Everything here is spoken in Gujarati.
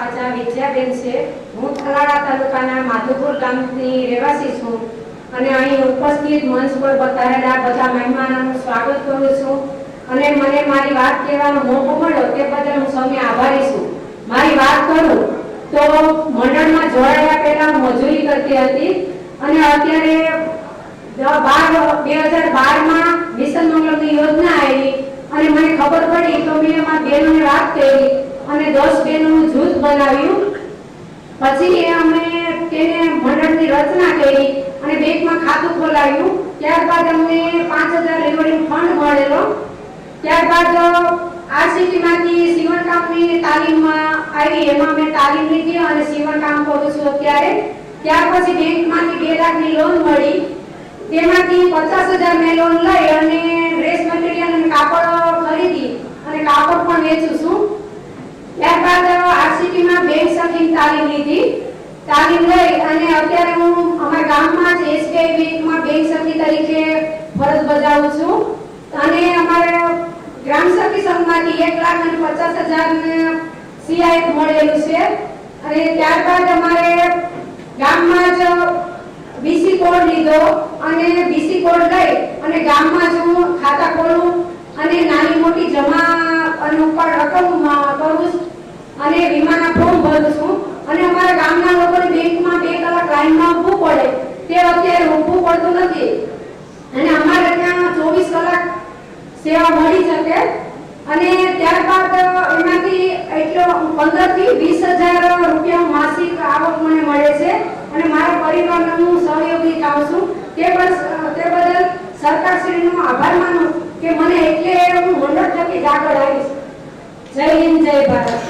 પાછા વિદ્યાબેન છે। હું થલાડા તાલુકાના માધુપુર ગામની રહેવાસી છું અને અહીં ઉપસ્થિત મંચ પર બતાવેલા બધા મહેમાનોનું સ્વાગત કરું છું અને મને મારી વાત કહેવાનો મોકો મળ્યો તે બદલ હું સૌને આભારી છું। મારી વાત કરું તો મંડળમાં જોડાયા પહેલા હું મજૂરી કરતી હતી અને અત્યારે 2012માં મિશન મંગળની યોજના આવી અને મને ખબર પડી તો મેં અમારા બહેનોને વાત કરી અને 10 બહેનોનું જૂથ બનાવ્યું। પછી અમે તેને મંડળની રચના કરી અને બેંકમાં ખાતું ખોલાવ્યું। ત્યારબાદ અમને 5000 રિવોલ્વિંગ ફંડ મળેલો। ત્યારબાદ આરસીટીમાંથી સીવણકામની તાલીમમાં આવી, એમાં મેં તાલીમ લીધી અને સીવણકામ કરું છું અત્યારે। ત્યાર પછી બેંકમાંથી 2 લાખની લોન મળી, તેમાંથી 50000 મેં લોન લઈ અને ડ્રેસ મટીરીયલ અને કાપડ ખરીદી અને કાપડ પણ વેચું છું। ત્યારબાદ આરસીટીમાં બેંક સખીની તાલીમ લીધી, તાલીમ લઈ અને અત્યારે હું અમારા ગામમાં જ એસબીઆઈ બેંકમાં બેંક સખી તરીકે ફરજ બજાવું છું અને અમારે ગ્રામ સખી સંઘમાંથી 1,50,000 સીઆઈએફ મળેલું છે। અને ત્યારબાદ અમારે ગામમાં જ બીસી કોડ લીધો અને બીસી કોડ લઈ અને ગામમાં જ હું ખાતા ખોલું અને નાની મોટી જમા અને ઉપર રકમ કરું અને વીમાના ફોર્મ ભરું છું અને અમારા ગામના લોકોને બેંકમાં 2 કલાક લાઈનમાં ઊભું પડે તે અત્યારે ઊભું પડતું નથી અને અમારે ત્યાં 24 કલાક સેવા મળી શકે। અને ત્યારબાદ એમાંથી એટલો 15 થી 20,000 રૂપિયા માસિક આવક મને મળે છે અને મારા પરિવારને હું સહયોગી થાઉં છું। તે બદલ સરકારશ્રીનો આભાર માનું કે મને એટલે હું મંડળ થકી જ આગળ આવીશ। જય હિન્દ, જય ભારત।